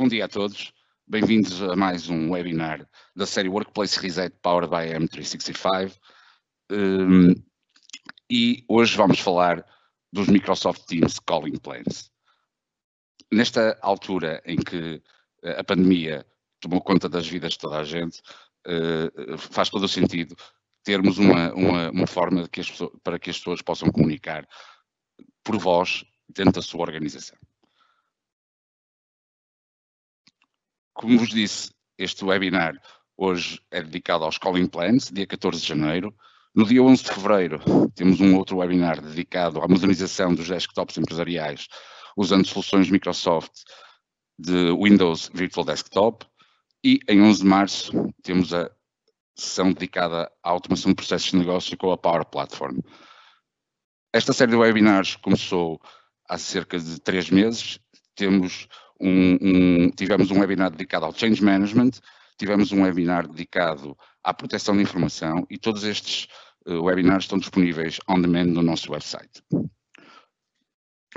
Bom dia a todos, bem-vindos a mais um webinar da série Workplace Reset Powered by M365 e hoje vamos falar dos Microsoft Teams Calling Plans. Nesta altura em que a pandemia tomou conta das vidas de toda a gente, faz todo o sentido termos uma forma para que as pessoas possam comunicar por voz dentro da sua organização. Como vos disse, este webinar hoje é dedicado aos Calling Plans, dia 14 de janeiro. No dia 11 de fevereiro temos um outro webinar dedicado à modernização dos desktops empresariais usando soluções Microsoft de Windows Virtual Desktop. E em 11 de março temos a sessão dedicada à automação de processos de negócio com a Power Platform. Esta série de webinars começou há cerca de 3 meses. Tivemos um webinar dedicado ao Change Management, tivemos um webinar dedicado à proteção de informação e todos estes webinars estão disponíveis on demand no nosso website.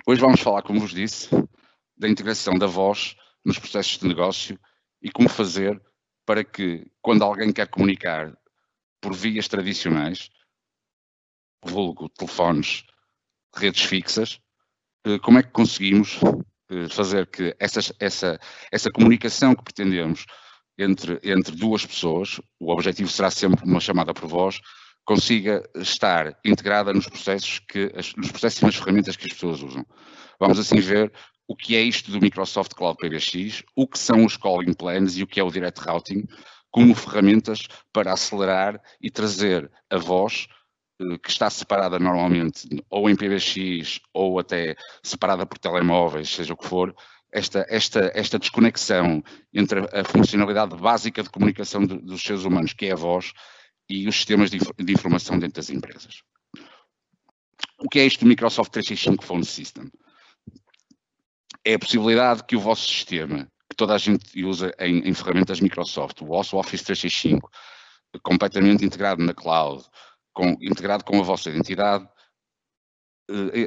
Hoje vamos falar, como vos disse, da integração da voz nos processos de negócio e como fazer para que, quando alguém quer comunicar por vias tradicionais, vulgo telefones, redes fixas, como é que conseguimos fazer que essa comunicação que pretendemos entre duas pessoas, o objetivo será sempre uma chamada por voz, consiga estar integrada nos processos e nas ferramentas que as pessoas usam. Vamos assim ver o que é isto do Microsoft Cloud PBX, o que são os Calling Plans e o que é o Direct Routing, como ferramentas para acelerar e trazer a voz que está separada normalmente ou em PBX ou até separada por telemóveis, seja o que for, esta desconexão entre a funcionalidade básica de comunicação dos seres humanos, que é a voz, e os sistemas de informação dentro das empresas. O que é isto do Microsoft 365 Phone System? É a possibilidade que o vosso sistema, que toda a gente usa em ferramentas Microsoft, o vosso Office 365, completamente integrado na cloud, integrado com a vossa identidade,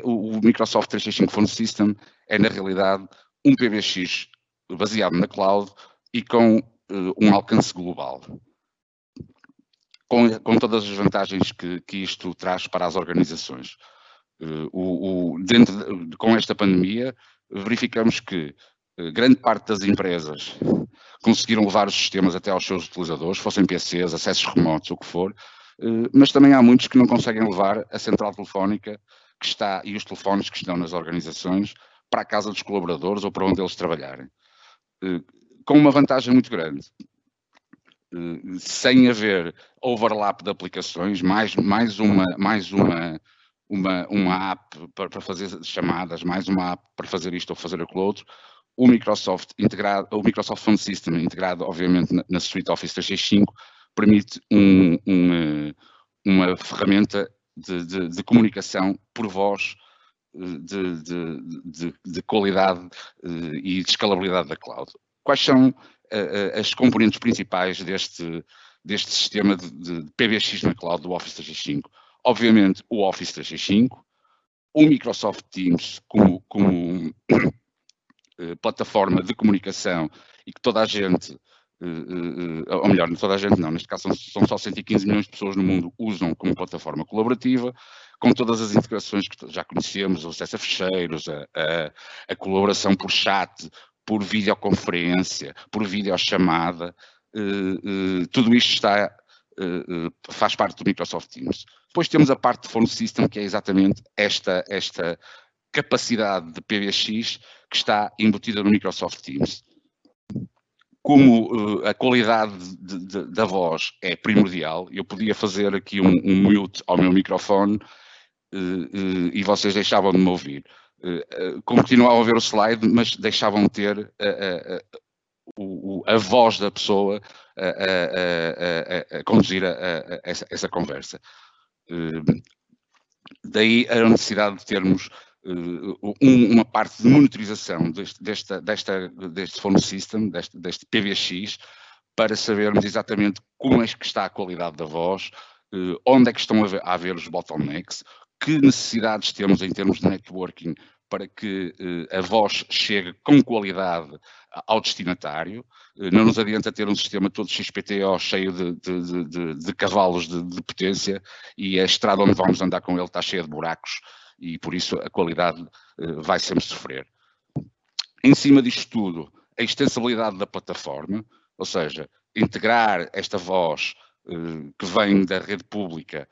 o Microsoft 365 Phone System é, na realidade, um PBX baseado na cloud e com um alcance global. Com todas as vantagens que isto traz para as organizações. Com esta pandemia, verificamos que grande parte das empresas conseguiram levar os sistemas até aos seus utilizadores, fossem PCs, acessos remotos, o que for, mas também há muitos que não conseguem levar a central telefónica que está e os telefones que estão nas organizações para a casa dos colaboradores ou para onde eles trabalharem. Com uma vantagem muito grande. Sem haver overlap de aplicações, mais uma app para fazer chamadas, mais uma app para fazer isto ou fazer aquilo outro, o Microsoft Phone System integrado, obviamente, na suite Office 365, permite uma ferramenta de comunicação por voz de qualidade e de escalabilidade da cloud. Quais são as componentes principais deste sistema de PBX na cloud do Office 365? Obviamente o Office 365, o Microsoft Teams como plataforma de comunicação e que toda a gente, ou melhor, não toda a gente não, neste caso são só 115 milhões de pessoas no mundo usam como plataforma colaborativa, com todas as integrações que já conhecemos, o acesso a ficheiros, a colaboração por chat, por videoconferência, por videochamada, tudo isto faz parte do Microsoft Teams. Depois temos a parte de Phone System, que é exatamente esta capacidade de PBX que está embutida no Microsoft Teams. Como a qualidade da voz é primordial, eu podia fazer aqui um mute ao meu microfone e vocês deixavam de me ouvir. Continuavam a ver o slide, mas deixavam de ter a voz da pessoa a conduzir essa conversa. Daí a necessidade de termos uma parte de monitorização deste phone system, deste PBX, para sabermos exatamente como é que está a qualidade da voz, onde é que estão a haver os bottlenecks, que necessidades temos em termos de networking para que a voz chegue com qualidade ao destinatário. Não nos adianta ter um sistema todo XPTO cheio de cavalos de potência e a estrada onde vamos andar com ele está cheia de buracos e por isso a qualidade vai sempre sofrer. Em cima disto tudo, a extensibilidade da plataforma, ou seja, integrar esta voz que vem da rede pública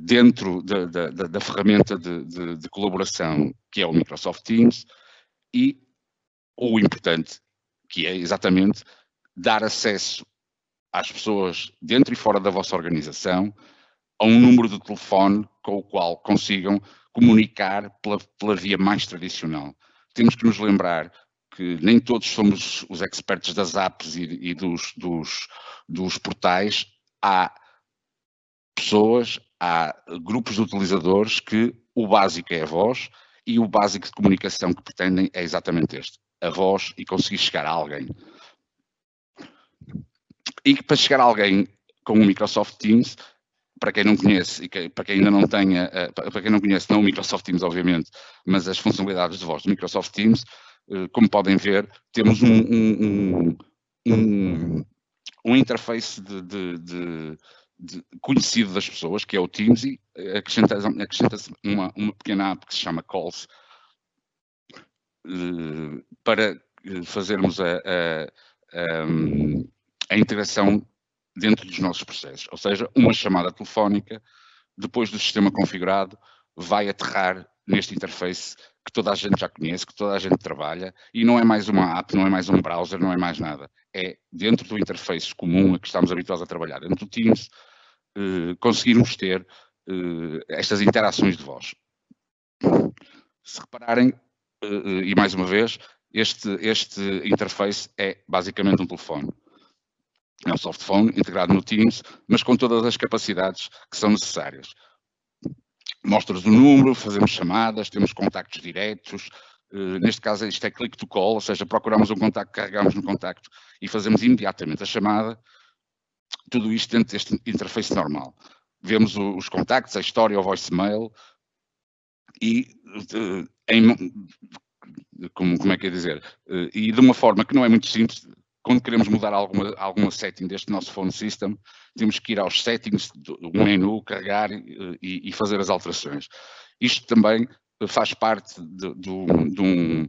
dentro da ferramenta de colaboração que é o Microsoft Teams e o importante, que é exatamente dar acesso às pessoas dentro e fora da vossa organização a um número de telefone com o qual consigam comunicar pela via mais tradicional. Temos que nos lembrar que nem todos somos os experts das apps e dos portais. Há pessoas, há grupos de utilizadores que o básico é a voz e o básico de comunicação que pretendem é exatamente este, a voz e conseguir chegar a alguém. E para chegar a alguém com o Microsoft Teams, para quem não conhece e para quem ainda não tenha, para quem não conhece, não o Microsoft Teams, obviamente, mas as funcionalidades de voz do Microsoft Teams, como podem ver, temos um interface conhecido das pessoas, que é o Teams, e acrescenta-se uma pequena app que se chama Calls, para fazermos a integração dentro dos nossos processos. Ou seja, uma chamada telefónica, depois do sistema configurado, vai aterrar neste interface que toda a gente já conhece, que toda a gente trabalha, e não é mais uma app, não é mais um browser, não é mais nada. É dentro do interface comum a que estamos habituados a trabalhar, dentro do Teams, conseguirmos ter estas interações de voz. Se repararem, e mais uma vez, este interface é basicamente um telefone. É um softphone integrado no Teams, mas com todas as capacidades que são necessárias. Mostra-nos o número, fazemos chamadas, temos contactos diretos. Neste caso, isto é click to call, ou seja, procuramos um contacto, carregamos no contacto e fazemos imediatamente a chamada. Tudo isto dentro deste interface normal. Vemos os contactos, a história, o voicemail e, como é que é dizer, e de uma forma que não é muito simples. Quando queremos mudar alguma setting deste nosso phone system, temos que ir aos settings do menu, carregar e fazer as alterações. Isto também faz parte de um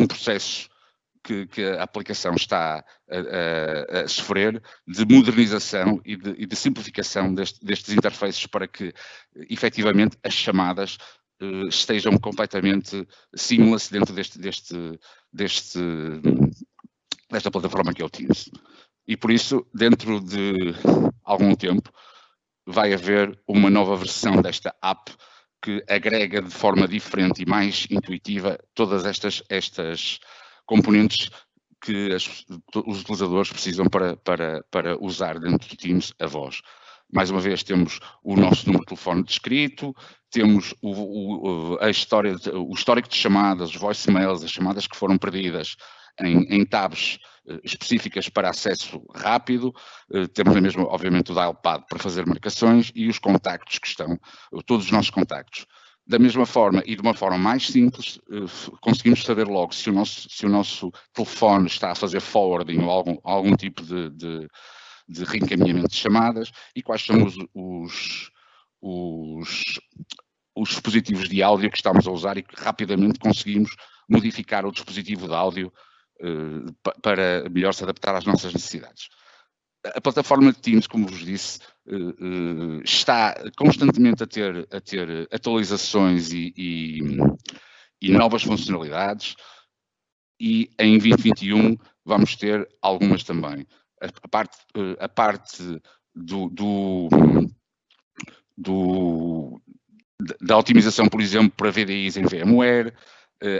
processo que a aplicação está a sofrer de modernização e de simplificação destes interfaces para que, efetivamente, as chamadas estejam completamente seamless dentro desta plataforma que é o Teams. E por isso, dentro de algum tempo, vai haver uma nova versão desta app que agrega de forma diferente e mais intuitiva todas estas componentes que os utilizadores precisam para usar dentro do Teams a voz. Mais uma vez, temos o nosso número de telefone descrito, temos o histórico de chamadas, os voicemails, as chamadas que foram perdidas em tabs específicas para acesso rápido, temos mesmo, obviamente, o dialpad para fazer marcações e os contactos que estão, todos os nossos contactos. Da mesma forma e de uma forma mais simples, conseguimos saber logo se o nosso telefone está a fazer forwarding ou algum tipo de reencaminhamento de chamadas e quais são os dispositivos de áudio que estamos a usar e que rapidamente conseguimos modificar o dispositivo de áudio para melhor se adaptar às nossas necessidades. A plataforma de Teams, como vos disse, está constantemente a ter atualizações e novas funcionalidades e em 2021 vamos ter algumas também. A parte da otimização, por exemplo, para VDIs em VMware,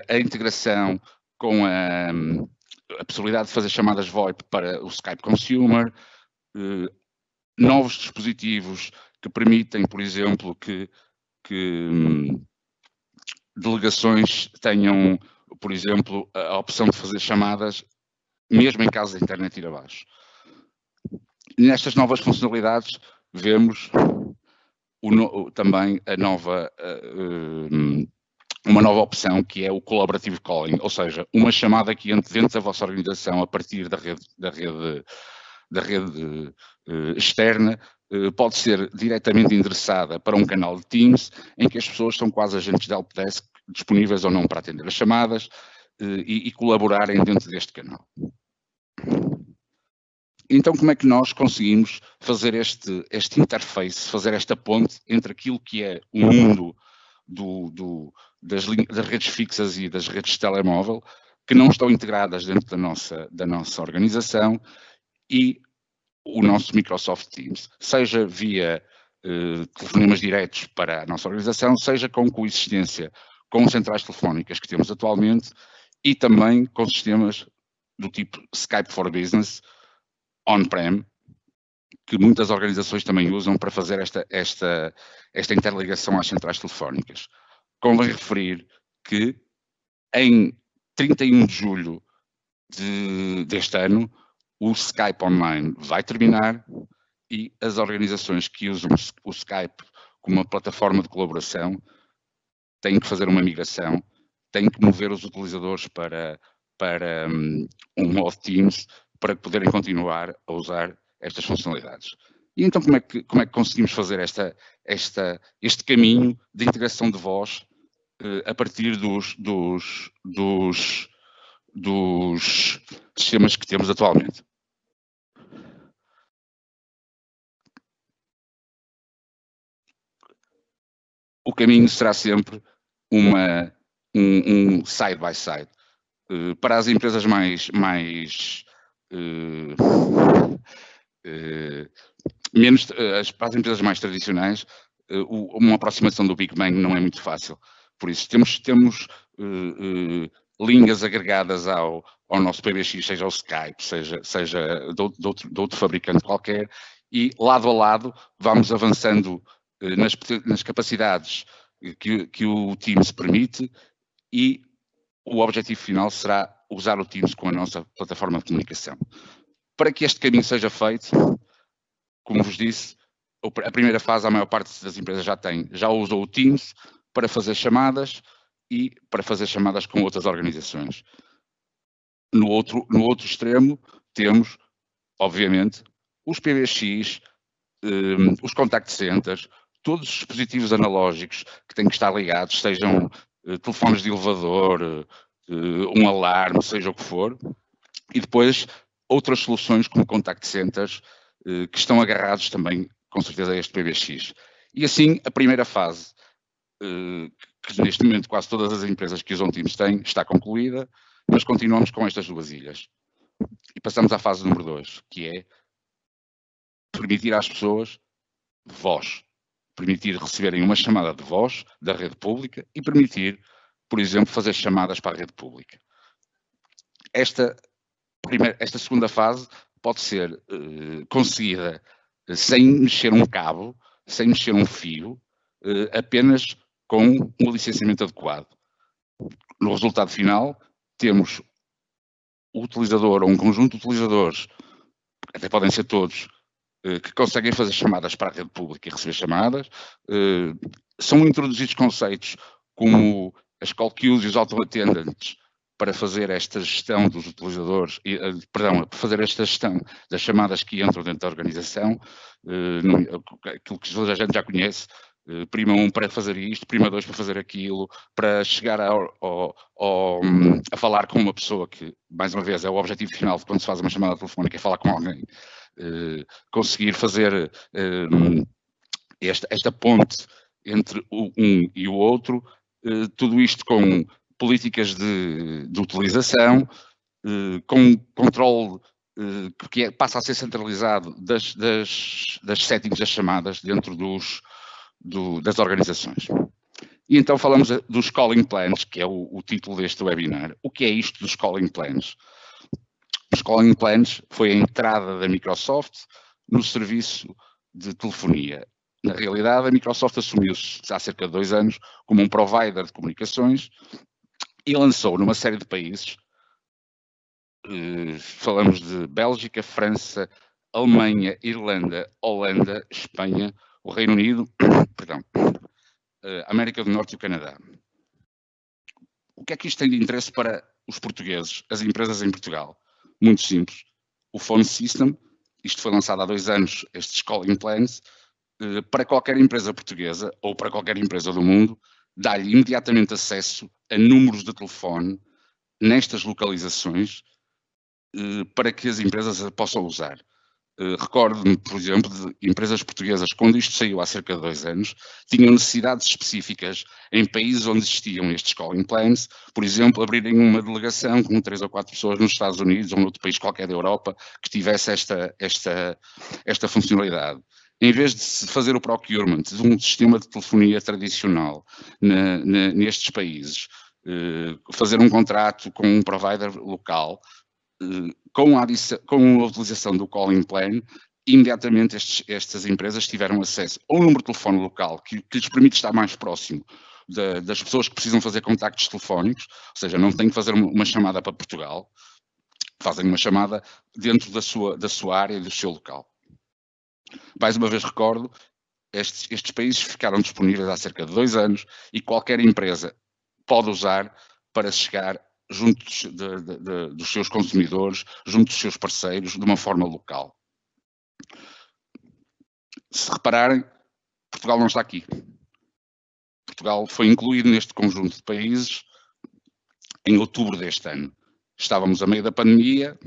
a integração com a possibilidade de fazer chamadas VoIP para o Skype Consumer, novos dispositivos que permitem, por exemplo, que delegações tenham, por exemplo, a opção de fazer chamadas mesmo em caso da internet ir abaixo. Nestas novas funcionalidades vemos também a nova uma nova opção que é o Collaborative Calling, ou seja, uma chamada que entre dentro da vossa organização a partir da rede externa, pode ser diretamente endereçada para um canal de Teams em que as pessoas são quase agentes de helpdesk, disponíveis ou não para atender as chamadas e colaborarem dentro deste canal. Então, como é que nós conseguimos fazer este interface, fazer esta ponte entre aquilo que é o mundo das redes fixas e das redes de telemóvel, que não estão integradas dentro da nossa organização, e o nosso Microsoft Teams, seja via telefonemas diretos para a nossa organização, seja com coexistência com centrais telefónicas que temos atualmente e também com sistemas do tipo Skype for Business, on-prem, que muitas organizações também usam para fazer esta interligação às centrais telefónicas. Convém referir que em 31 de julho deste ano, o Skype Online vai terminar e as organizações que usam o Skype como uma plataforma de colaboração têm que fazer uma migração, têm que mover os utilizadores para um modo Teams para poderem continuar a usar estas funcionalidades. E então como é que conseguimos fazer este caminho de integração de voz a partir dos sistemas que temos atualmente? O caminho será sempre um side by side. Para as empresas para as empresas mais tradicionais, uma aproximação do Big Bang não é muito fácil. Por isso, temos linhas agregadas ao nosso PBX, seja o Skype, seja de outro fabricante qualquer, e lado a lado vamos avançando nas capacidades que o Teams permite, e o objetivo final será usar o Teams com a nossa plataforma de comunicação. Para que este caminho seja feito, como vos disse, a primeira fase a maior parte das empresas já usou o Teams para fazer chamadas e para fazer chamadas com outras organizações. No outro extremo temos, obviamente, os PBX, os contact centers, todos os dispositivos analógicos que têm que estar ligados, sejam telefones de elevador, um alarme, seja o que for, e depois outras soluções como contact centers que estão agarrados também, com certeza, a este PBX. E assim, a primeira fase, que neste momento quase todas as empresas que usam Teams têm, está concluída, mas continuamos com estas duas ilhas. E passamos à fase número 2, que é permitir às pessoas voz, permitir receberem uma chamada de voz da rede pública e permitir, por exemplo, fazer chamadas para a rede pública. Esta segunda fase pode ser conseguida sem mexer um cabo, sem mexer um fio, apenas com um licenciamento adequado. No resultado final, temos o utilizador ou um conjunto de utilizadores, até podem ser todos, que conseguem fazer chamadas para a rede pública e receber chamadas. São introduzidos conceitos como as call queues e os auto attendants para fazer esta gestão dos utilizadores, para fazer esta gestão das chamadas que entram dentro da organização, aquilo que a gente já conhece, prima 1 para fazer isto, prima 2 para fazer aquilo, para chegar a falar com uma pessoa que, mais uma vez, é o objetivo final de quando se faz uma chamada telefónica, é falar com alguém, conseguir fazer esta ponte entre um e o outro, tudo isto com políticas de utilização, com controle que passa a ser centralizado das settings das chamadas dentro das organizações. E então falamos dos calling plans, que é o título deste webinar. O que é isto dos calling plans? Os calling plans foi a entrada da Microsoft no serviço de telefonia. Na realidade, a Microsoft assumiu-se há cerca de 2 anos como um provider de comunicações e lançou numa série de países, falamos de Bélgica, França, Alemanha, Irlanda, Holanda, Espanha, o Reino Unido, perdão, América do Norte e o Canadá. O que é que isto tem de interesse para os portugueses, as empresas em Portugal? Muito simples. O Phone System, isto foi lançado há 2 anos, estes calling plans, para qualquer empresa portuguesa ou para qualquer empresa do mundo, dá-lhe imediatamente acesso a números de telefone nestas localizações para que as empresas a possam usar. Recordo-me, por exemplo, de empresas portuguesas, quando isto saiu há cerca de 2 anos, tinham necessidades específicas em países onde existiam estes calling plans, por exemplo, abrirem uma delegação com 3 ou 4 pessoas nos Estados Unidos ou noutro país qualquer da Europa que tivesse esta funcionalidade. Em vez de se fazer o procurement de um sistema de telefonia tradicional nestes países, fazer um contrato com um provider local, com a utilização do calling plan, imediatamente estas empresas tiveram acesso a um número de telefone local que lhes permite estar mais próximo das pessoas que precisam fazer contactos telefónicos, ou seja, não têm que fazer uma chamada para Portugal, fazem uma chamada dentro da sua área e do seu local. Mais uma vez recordo, estes países ficaram disponíveis há cerca de 2 anos e qualquer empresa pode usar para chegar junto dos seus consumidores, junto dos seus parceiros, de uma forma local. Se repararem, Portugal não está aqui. Portugal foi incluído neste conjunto de países em outubro deste ano. Estávamos a meio da pandemia,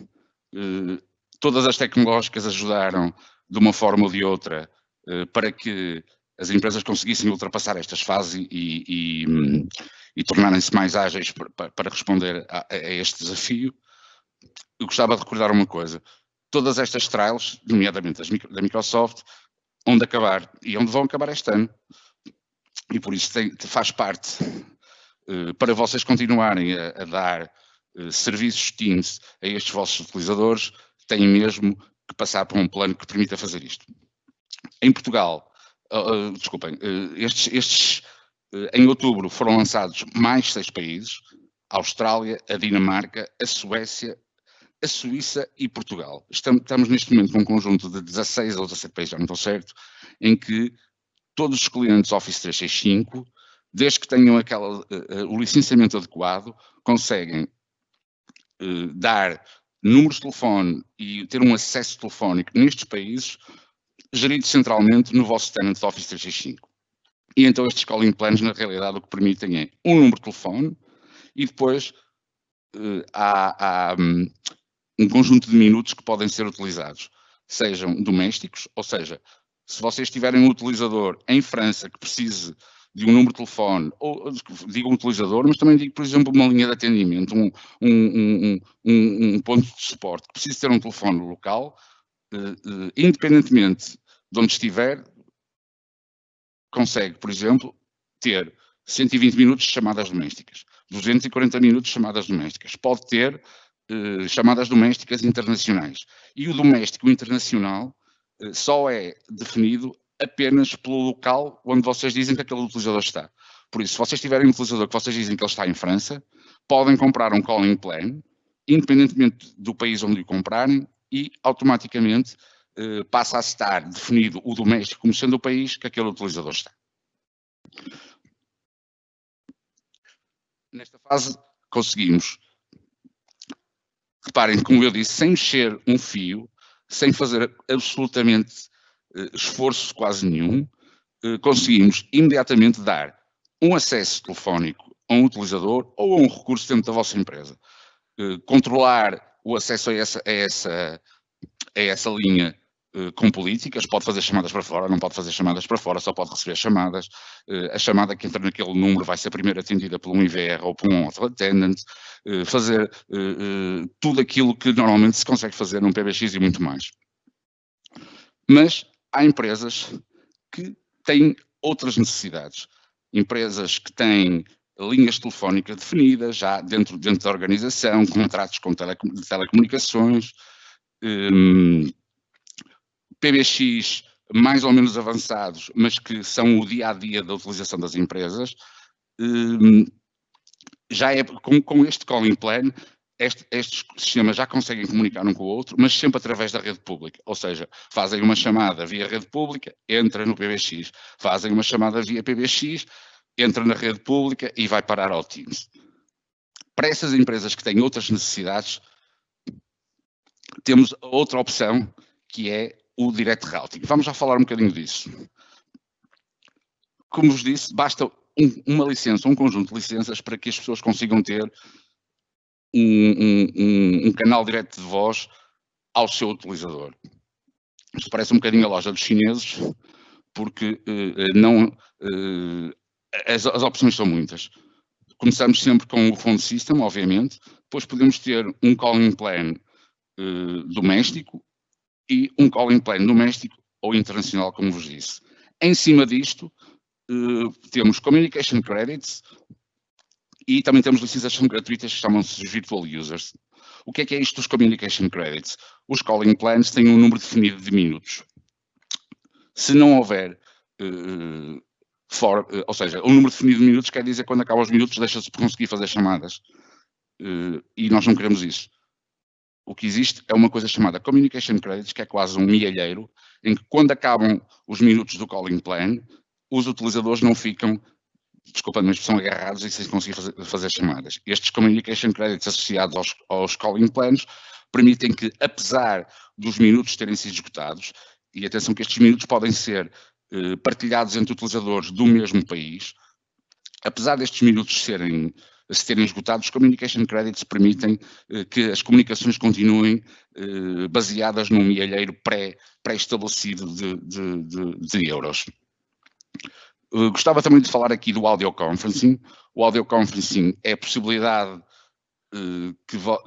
todas as tecnológicas ajudaram de uma forma ou de outra para que as empresas conseguissem ultrapassar estas fases e tornarem-se mais ágeis para responder a este desafio. Eu gostava de recordar uma coisa. Todas estas trials, nomeadamente da Microsoft, onde acabar e onde vão acabar este ano. E por isso faz parte, para vocês continuarem a dar serviços Teams a estes vossos utilizadores, têm mesmo que passar por um plano que permita fazer isto. Em Portugal, desculpem, em outubro foram lançados mais 6 países, a Austrália, a Dinamarca, a Suécia, a Suíça e Portugal. Estamos neste momento com um conjunto de 16 ou 17 países, já não estou certo, em que todos os clientes Office 365, desde que tenham o licenciamento adequado, conseguem dar números de telefone e ter um acesso telefónico nestes países, gerido centralmente no vosso tenant de Office 365. E então estes calling plans, na realidade, o que permitem é um número de telefone e depois há um conjunto de minutos que podem ser utilizados, sejam domésticos, ou seja, se vocês tiverem um utilizador em França que precise de um número de telefone, ou digo um utilizador, mas também digo, por exemplo, uma linha de atendimento, um ponto de suporte, que precisa ter um telefone local, independentemente de onde estiver, consegue, por exemplo, ter 120 minutos de chamadas domésticas, 240 minutos de chamadas domésticas, pode ter chamadas domésticas internacionais. E o doméstico internacional só é definido apenas pelo local onde vocês dizem que aquele utilizador está. Por isso, se vocês tiverem um utilizador que vocês dizem que ele está em França, podem comprar um calling plan, independentemente do país onde o comprarem, e automaticamente passa a estar definido o doméstico como sendo o país que aquele utilizador está. Nesta fase conseguimos, reparem, como eu disse, sem mexer um fio, sem fazer absolutamente esforço quase nenhum, conseguimos imediatamente dar um acesso telefónico a um utilizador ou a um recurso dentro da vossa empresa. Controlar o acesso a essa linha com políticas, pode fazer chamadas para fora, não pode fazer chamadas para fora, só pode receber chamadas. A chamada que entra naquele número vai ser primeiro atendida por um IVR ou por um auto attendant, fazer tudo aquilo que normalmente se consegue fazer num PBX e muito mais. Mas há empresas que têm outras necessidades. Empresas que têm linhas telefónicas definidas, já dentro da organização, contratos de telecomunicações, PBX mais ou menos avançados, mas que são o dia-a-dia da utilização das empresas. Já é com este calling plan, estes sistemas já conseguem comunicar um com o outro, mas sempre através da rede pública. Ou seja, fazem uma chamada via rede pública, entra no PBX. Fazem uma chamada via PBX, entra na rede pública e vai parar ao Teams. Para essas empresas que têm outras necessidades, temos outra opção, que é o Direct Routing. Vamos já falar um bocadinho disso. Como vos disse, basta uma licença, um conjunto de licenças para que as pessoas consigam ter um canal direto de voz ao seu utilizador. Isto parece um bocadinho a loja dos chineses, porque as opções são muitas. Começamos sempre com o phone system, obviamente, depois podemos ter um calling plan doméstico e um calling plan doméstico ou internacional, como vos disse. Em cima disto, temos communication credits e também temos licenças que são gratuitas, que chamam-se virtual users. O que é isto dos communication credits? Os calling plans têm um número definido de minutos. Se não houver, ou seja, um número definido de minutos quer dizer que quando acabam os minutos deixa-se de conseguir fazer chamadas. E nós não queremos isso. O que existe é uma coisa chamada communication credits, que é quase um milheiro, em que quando acabam os minutos do calling plan, os utilizadores não ficam, desculpa-me a expressão, agarrados e sem conseguir fazer chamadas. Estes communication credits associados aos calling plans permitem que, apesar dos minutos terem sido esgotados, e atenção que estes minutos podem ser partilhados entre utilizadores do mesmo país, apesar destes minutos se terem esgotado, os communication credits permitem que as comunicações continuem baseadas num milheiro pré-estabelecido de euros. Gostava também de falar aqui do audio conferencing. O audio conferencing é a possibilidade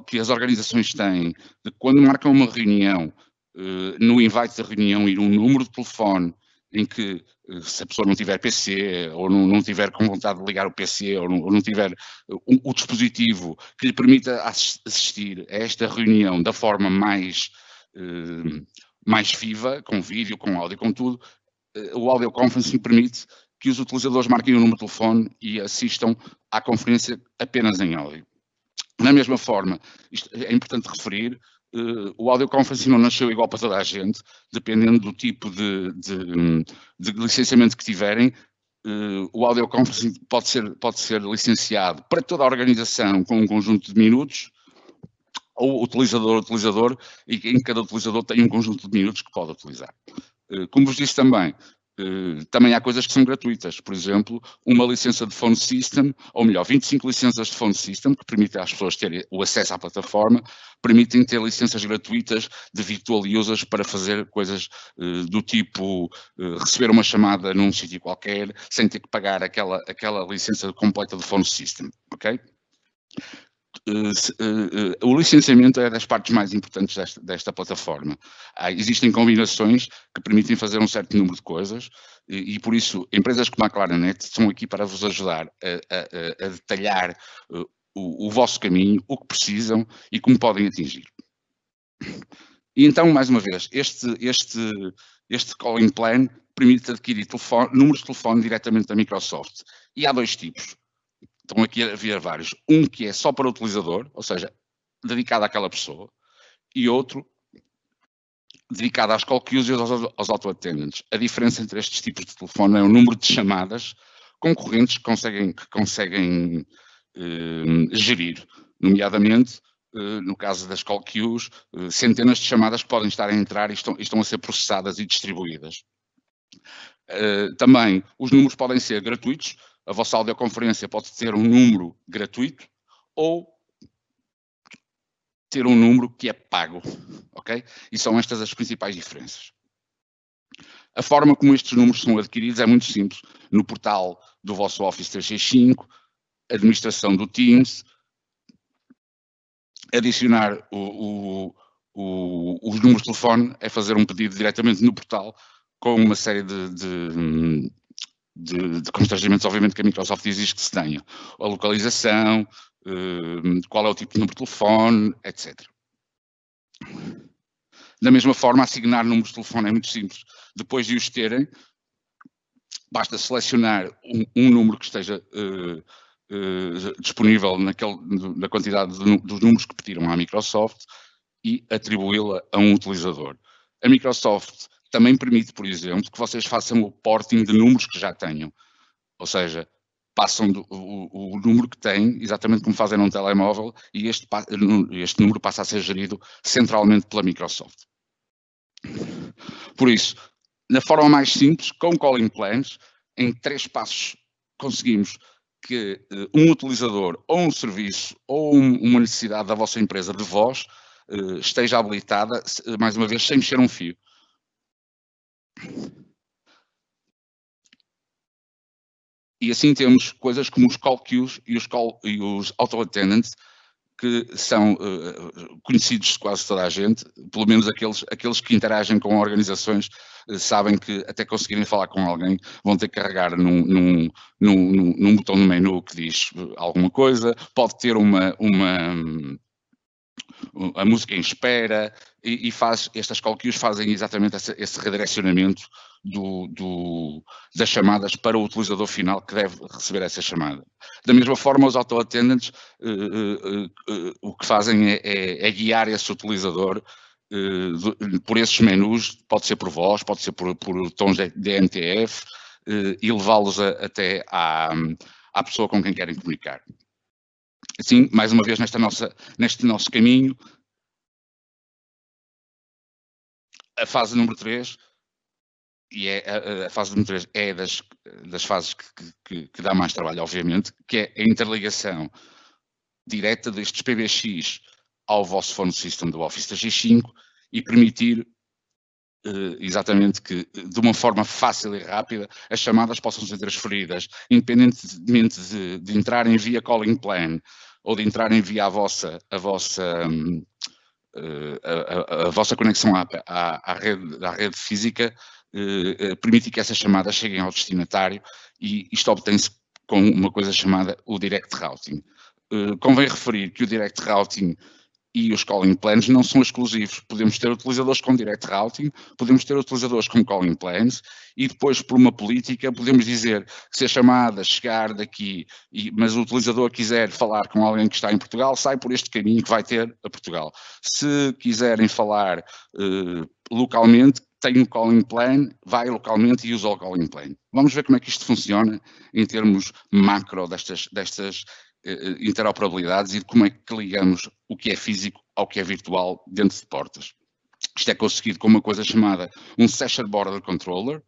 que as organizações têm de, quando marcam uma reunião, no invite da reunião ir um número de telefone em que, se a pessoa não tiver PC, ou não tiver com vontade de ligar o PC, ou não tiver o dispositivo que lhe permita assistir a esta reunião da forma mais viva, com vídeo, com áudio, com tudo, o audio conferencing permite que os utilizadores marquem o número de telefone e assistam à conferência apenas em áudio. Da mesma forma, isto é importante referir, o audio conferencing não nasceu igual para toda a gente, dependendo do tipo de licenciamento que tiverem. O audio conferencing pode ser licenciado para toda a organização com um conjunto de minutos, ou utilizador, e em cada utilizador tem um conjunto de minutos que pode utilizar. Como vos disse também há coisas que são gratuitas. Por exemplo, uma licença de phone system, ou melhor, 25 licenças de phone system, que permitem às pessoas terem o acesso à plataforma, permitem ter licenças gratuitas de virtual users para fazer coisas do tipo receber uma chamada num sítio qualquer, sem ter que pagar aquela licença completa de phone system, ok? O licenciamento é das partes mais importantes desta plataforma. Existem combinações que permitem fazer um certo número de coisas e por isso empresas como a Claranet estão aqui para vos ajudar a detalhar o vosso caminho, o que precisam e como podem atingir. E então, mais uma vez, este calling plan permite adquirir números de telefone diretamente da Microsoft. E há dois tipos. Estão aqui a ver vários. Um que é só para o utilizador, ou seja, dedicado àquela pessoa, e outro dedicado às call queues e aos auto-attendants. A diferença entre estes tipos de telefone é o número de chamadas concorrentes que conseguem gerir, nomeadamente, no caso das call queues, centenas de chamadas que podem estar a entrar e estão a ser processadas e distribuídas. Também, os números podem ser gratuitos. A vossa audioconferência pode ter um número gratuito ou ter um número que é pago, ok? E são estas as principais diferenças. A forma como estes números são adquiridos é muito simples. No portal do vosso Office 365, administração do Teams, adicionar os números de telefone é fazer um pedido diretamente no portal com uma série de constrangimentos, obviamente, que a Microsoft exige que se tenha. A localização, qual é o tipo de número de telefone, etc. Da mesma forma, assignar números de telefone é muito simples. Depois de os terem, basta selecionar um número que esteja disponível na quantidade dos números que pediram à Microsoft e atribuí-la a um utilizador. A Microsoft também permite, por exemplo, que vocês façam o porting de números que já tenham. Ou seja, passam o número que têm, exatamente como fazem num telemóvel, e este número passa a ser gerido centralmente pela Microsoft. Por isso, na forma mais simples, com calling plans, em 3 passos conseguimos que um utilizador ou um serviço ou uma necessidade da vossa empresa de voz esteja habilitada, mais uma vez, sem mexer um fio. E assim temos coisas como os call queues e os auto attendants, que são conhecidos de quase toda a gente, pelo menos aqueles que interagem com organizações sabem que até conseguirem falar com alguém vão ter que carregar num botão no menu que diz alguma coisa, pode ter a música em espera, e estas call queues fazem exatamente esse redirecionamento das chamadas para o utilizador final que deve receber essa chamada. Da mesma forma, os auto-attendants o que fazem é guiar esse utilizador por esses menus, pode ser por voz, pode ser por tons de NTF, e levá-los até à pessoa com quem querem comunicar. Assim, mais uma vez, neste nosso caminho, a fase número 3, e a fase número 3 é das fases que dá mais trabalho, obviamente, que é a interligação direta destes PBX ao vosso phone system do Office 365 e permitir exatamente que, de uma forma fácil e rápida, as chamadas possam ser transferidas, independentemente de entrarem via calling plan ou de entrarem via a vossa conexão à rede física, permite que essas chamadas cheguem ao destinatário, e isto obtém-se com uma coisa chamada o Direct Routing. Convém referir que o Direct Routing e os calling plans não são exclusivos. Podemos ter utilizadores com direct routing, podemos ter utilizadores com calling plans, e depois, por uma política, podemos dizer que se a chamada chegar daqui, mas o utilizador quiser falar com alguém que está em Portugal, sai por este caminho que vai ter a Portugal. Se quiserem falar localmente, tem um calling plan, vai localmente e usa o calling plan. Vamos ver como é que isto funciona em termos macro destas interoperabilidades e de como é que ligamos o que é físico ao que é virtual dentro de portas. Isto é conseguido com uma coisa chamada um Session Border Controller,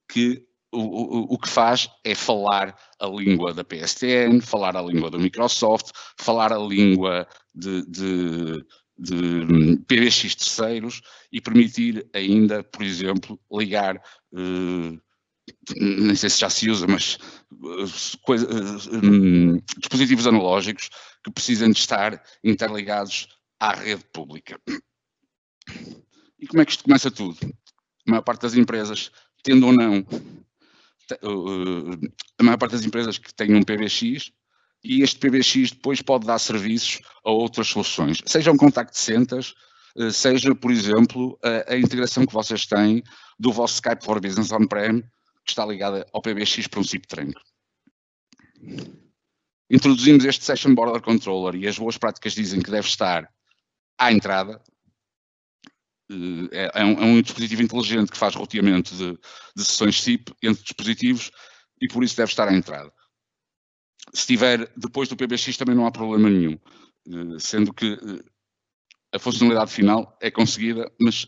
que o que faz é falar a língua da PSTN, falar a língua do Microsoft, falar a língua de PBX terceiros, e permitir ainda, por exemplo, ligar, nem sei se já se usa, mas dispositivos analógicos que precisam de estar interligados à rede pública. E como é que isto começa tudo? A maior parte das empresas, tendo ou não, a maior parte das empresas que têm um PBX, e este PBX depois pode dar serviços a outras soluções, sejam contact centers, seja, por exemplo, a integração que vocês têm do vosso Skype for Business on-prem, que está ligada ao PBX por um SIP Trunk. Introduzimos este Session Border Controller e as boas práticas dizem que deve estar à entrada. É um dispositivo inteligente que faz roteamento de sessões SIP entre dispositivos, e por isso deve estar à entrada. Se estiver depois do PBX também não há problema nenhum, sendo que a funcionalidade final é conseguida, mas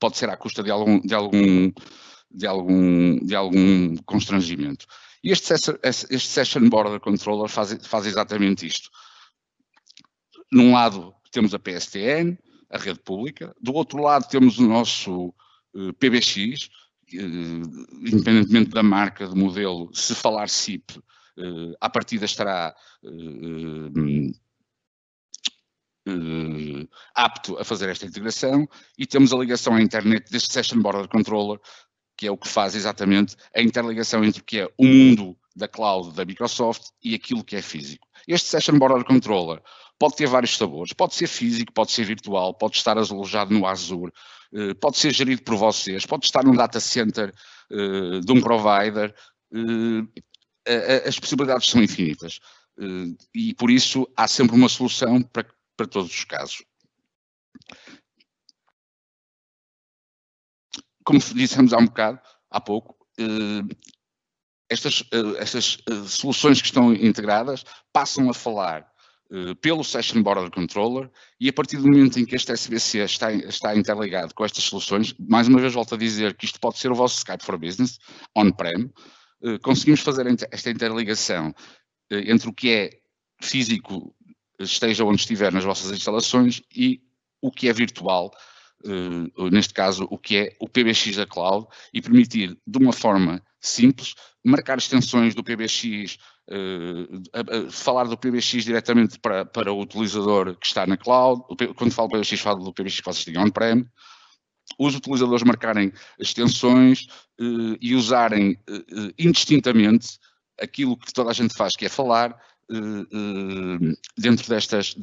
pode ser à custa de algum constrangimento. E este Session Border Controller faz exatamente isto. Num lado temos a PSTN, a rede pública, do outro lado temos o nosso PBX, independentemente da marca, do modelo. Se falar SIP, à partida estará apto a fazer esta integração, e temos a ligação à internet deste Session Border Controller, que é o que faz exatamente a interligação entre o que é o mundo da cloud da Microsoft e aquilo que é físico. Este Session Border Controller pode ter vários sabores, pode ser físico, pode ser virtual, pode estar alojado no Azure, pode ser gerido por vocês, pode estar num data center de um provider. As possibilidades são infinitas, e por isso há sempre uma solução para todos os casos. Como dissemos há pouco, estas soluções que estão integradas passam a falar pelo Session Border Controller, e a partir do momento em que este SBC está interligado com estas soluções, mais uma vez volto a dizer que isto pode ser o vosso Skype for Business, on-prem, conseguimos fazer esta interligação entre o que é físico, esteja onde estiver nas vossas instalações, e o que é virtual, neste caso o que é o PBX da Cloud, e permitir de uma forma simples marcar extensões do PBX, falar do PBX diretamente para o utilizador que está na cloud. Quando falo PBX, falo do PBX que vocês têm on-prem. Os utilizadores marcarem extensões e usarem indistintamente aquilo que toda a gente faz, que é falar dentro destes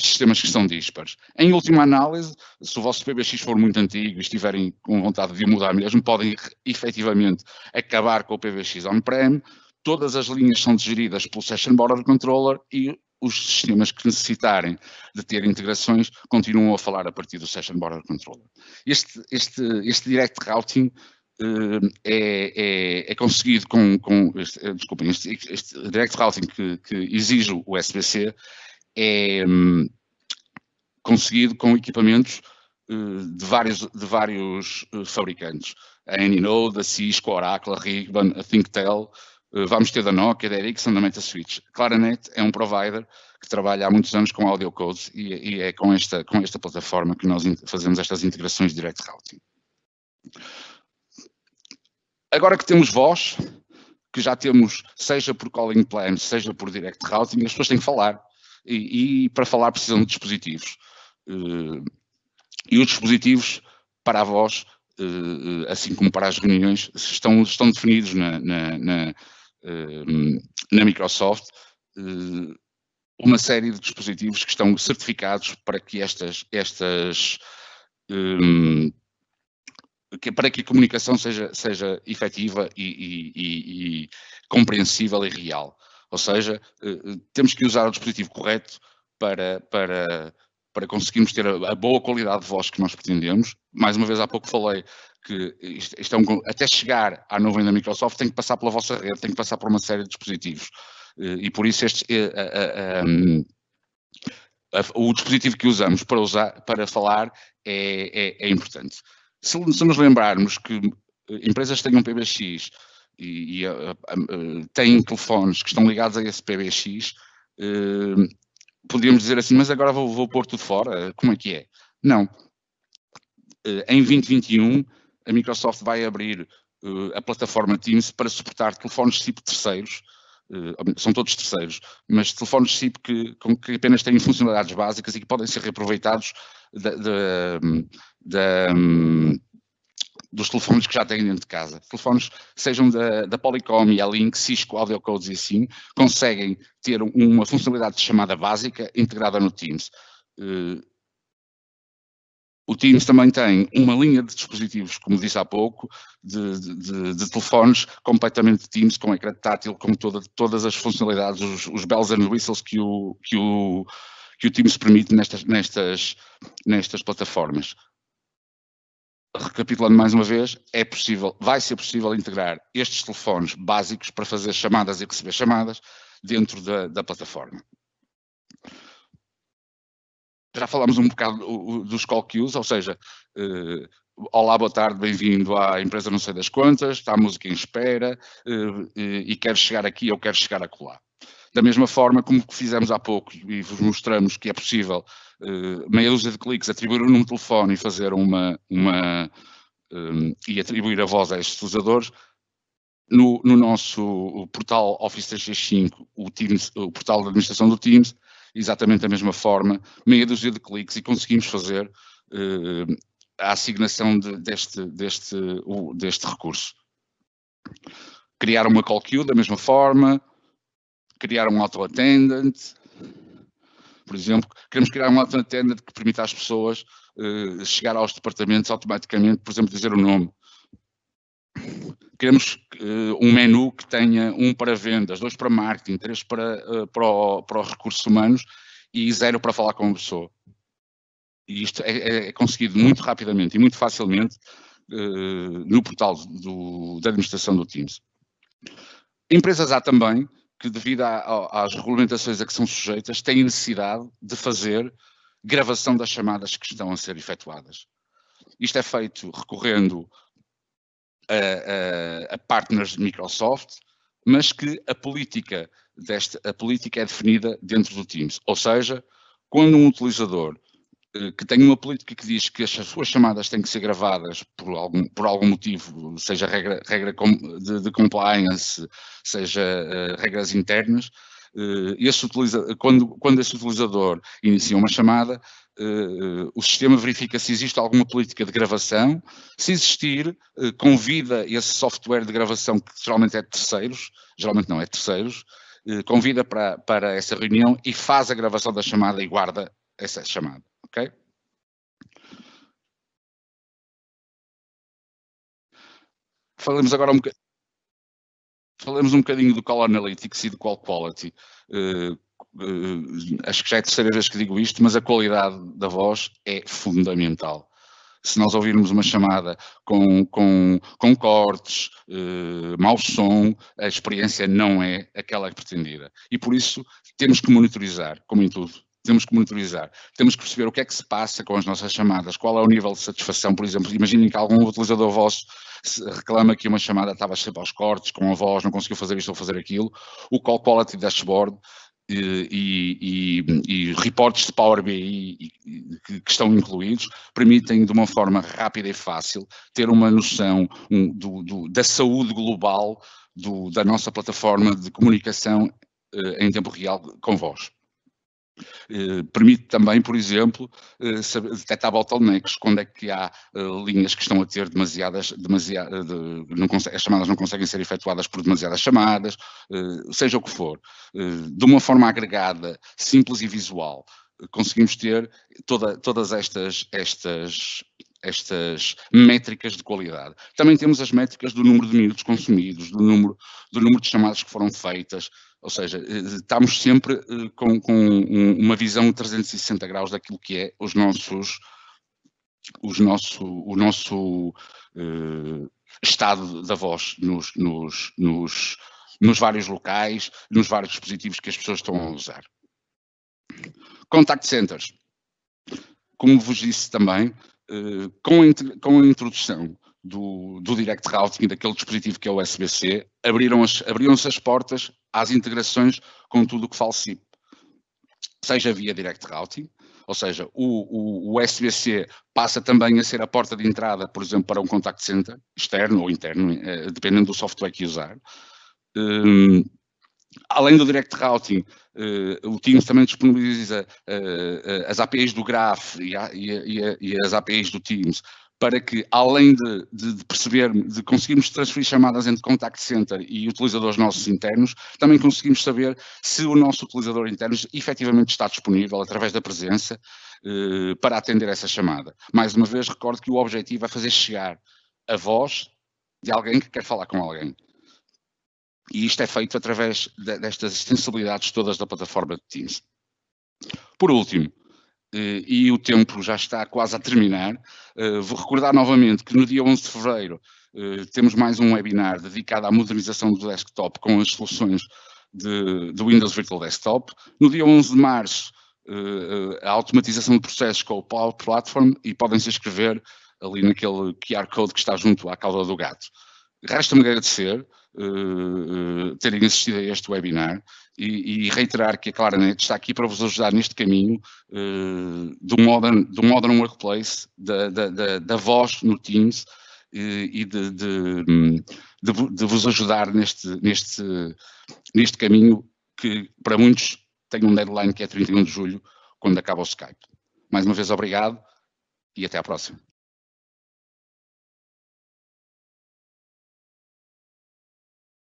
sistemas que são dispares. Em última análise, se o vosso PBX for muito antigo e estiverem com vontade de mudar mesmo, podem efetivamente acabar com o PBX on-prem. Todas as linhas são geridas pelo Session Border Controller, e os sistemas que necessitarem de ter integrações continuam a falar a partir do Session Border Controller. Este Direct Routing é conseguido desculpem, este Direct Routing que exige o SBC é conseguido com equipamentos de vários fabricantes. A Anynode, a Cisco, a Oracle, a Ribbon, a ThinkTel, vamos ter da Nokia, da Ericsson, da MetaSwitch. Claranet é um provider que trabalha há muitos anos com audio codes, e é com esta plataforma que nós fazemos estas integrações de Direct Routing. Agora que temos voz, que já temos, seja por calling plan, seja por Direct Routing, as pessoas têm que falar. E para falar precisam de dispositivos. E os dispositivos para a voz, assim como para as reuniões, estão definidos na Microsoft, uma série de dispositivos que estão certificados para que para que a comunicação seja efetiva e compreensível e real. Ou seja, temos que usar o dispositivo correto para conseguirmos ter a boa qualidade de voz que nós pretendemos. Mais uma vez, há pouco falei que até chegar à nuvem da Microsoft tem que passar pela vossa rede, tem que passar por uma série de dispositivos. E por isso o dispositivo que usamos para falar é importante. Se nos lembrarmos que empresas têm um PBX e têm telefones que estão ligados a esse PBX, podíamos dizer assim, mas agora vou pôr tudo fora, como é que é? Não. Em 2021, a Microsoft vai abrir a plataforma Teams para suportar telefones tipo terceiros, são todos terceiros, mas telefones tipo que apenas têm funcionalidades básicas e que podem ser reaproveitados dos telefones que já têm dentro de casa. Telefones, sejam da Polycom e a Link, Cisco, Audio Codes e assim, conseguem ter uma funcionalidade de chamada básica integrada no Teams. O Teams também tem uma linha de dispositivos, como disse há pouco, de telefones completamente Teams, com ecrã tátil, com todas as funcionalidades, os bells and whistles que o Teams permite nestas plataformas. Recapitulando mais uma vez, vai ser possível integrar estes telefones básicos para fazer chamadas e receber chamadas dentro da plataforma. Já falámos um bocado dos call queues, ou seja, olá, boa tarde, bem-vindo à empresa não sei das quantas, está a música em espera e quero chegar aqui ou quero chegar acolá. Da mesma forma como fizemos há pouco e vos mostramos que é possível, meia dúzia de cliques, atribuir um número de telefone e fazer e atribuir a voz a estes utilizadores, no nosso portal Office 365, o portal de administração do Teams, exatamente da mesma forma, meia dúzia de cliques e conseguimos fazer a assignação deste recurso. Criar uma call queue da mesma forma, criar um auto-attendant, por exemplo, queremos criar um auto-attendant que permita às pessoas chegar aos departamentos automaticamente, por exemplo, dizer o nome. Queremos um menu que tenha 1 para vendas, 2 para marketing, 3 para os recursos humanos e 0 para falar com uma pessoa. E isto é conseguido muito rapidamente e muito facilmente no portal da administração do Teams. Empresas há também que, devido às regulamentações a que são sujeitas, têm necessidade de fazer gravação das chamadas que estão a ser efetuadas. Isto é feito recorrendo a partners de Microsoft, mas que a política é definida dentro do Teams. Ou seja, quando um utilizador que tem uma política que diz que as suas chamadas têm que ser gravadas por algum motivo, seja regra de compliance, seja regras internas, quando esse utilizador inicia uma chamada, o sistema verifica se existe alguma política de gravação. Se existir, convida esse software de gravação, que geralmente é de terceiros, geralmente não é de terceiros, convida para essa reunião e faz a gravação da chamada e guarda essa chamada. Ok? Falamos agora um bocadinho do Call Analytics e do Call Quality. Acho que já é a terceira vez que digo isto, mas a qualidade da voz é fundamental. Se nós ouvirmos uma chamada com cortes, mau som, a experiência não é aquela pretendida. E por isso temos que monitorizar, como em tudo. Temos que monitorizar, temos que perceber o que é que se passa com as nossas chamadas, qual é o nível de satisfação. Por exemplo, imaginem que algum utilizador vosso reclama que uma chamada estava sempre aos cortes, com a voz, não conseguiu fazer isto ou fazer aquilo. O Call Quality Dashboard e reportes de Power BI que estão incluídos permitem, de uma forma rápida e fácil, ter uma noção da saúde global da nossa plataforma de comunicação em tempo real com voz. Permite também, por exemplo, detectar bottlenecks, quando é que há linhas que estão a ter as chamadas não conseguem ser efetuadas por demasiadas chamadas, seja o que for. De uma forma agregada, simples e visual, conseguimos ter todas estas métricas de qualidade. Também temos as métricas do número de minutos consumidos, do número de chamadas que foram feitas, ou seja, estamos sempre com uma visão 360 graus daquilo que é o nosso estado da voz nos vários locais, nos vários dispositivos que as pessoas estão a usar. Contact centers. Como vos disse também, com a introdução do Direct Routing, daquele dispositivo que é o SBC, abriram-se as portas às integrações com tudo o que fala SIP, seja via Direct Routing, ou seja, o SBC passa também a ser a porta de entrada, por exemplo, para um contact center, externo ou interno, dependendo do software que usar. Além do Direct Routing, o Teams também disponibiliza as APIs do Graph e as APIs do Teams, para que, além de conseguirmos transferir chamadas entre contact center e utilizadores nossos internos, também conseguimos saber se o nosso utilizador interno efetivamente está disponível, através da presença, para atender essa chamada. Mais uma vez, recordo que o objetivo é fazer chegar a voz de alguém que quer falar com alguém. E isto é feito através destas extensibilidades todas da plataforma de Teams. Por último, e o tempo já está quase a terminar, vou recordar novamente que no dia 11 de fevereiro temos mais um webinar dedicado à modernização do desktop com as soluções do Windows Virtual Desktop. No dia 11 de março, a automatização de processos com o Power Platform, e podem se inscrever ali naquele QR Code que está junto à cauda do gato. Resta-me agradecer terem assistido a este webinar e reiterar que a Claranet está aqui para vos ajudar neste caminho do Modern Workplace, da voz no Teams, e de vos ajudar neste caminho que, para muitos, tem um deadline que é 31 de julho, quando acaba o Skype. Mais uma vez, obrigado e até à próxima.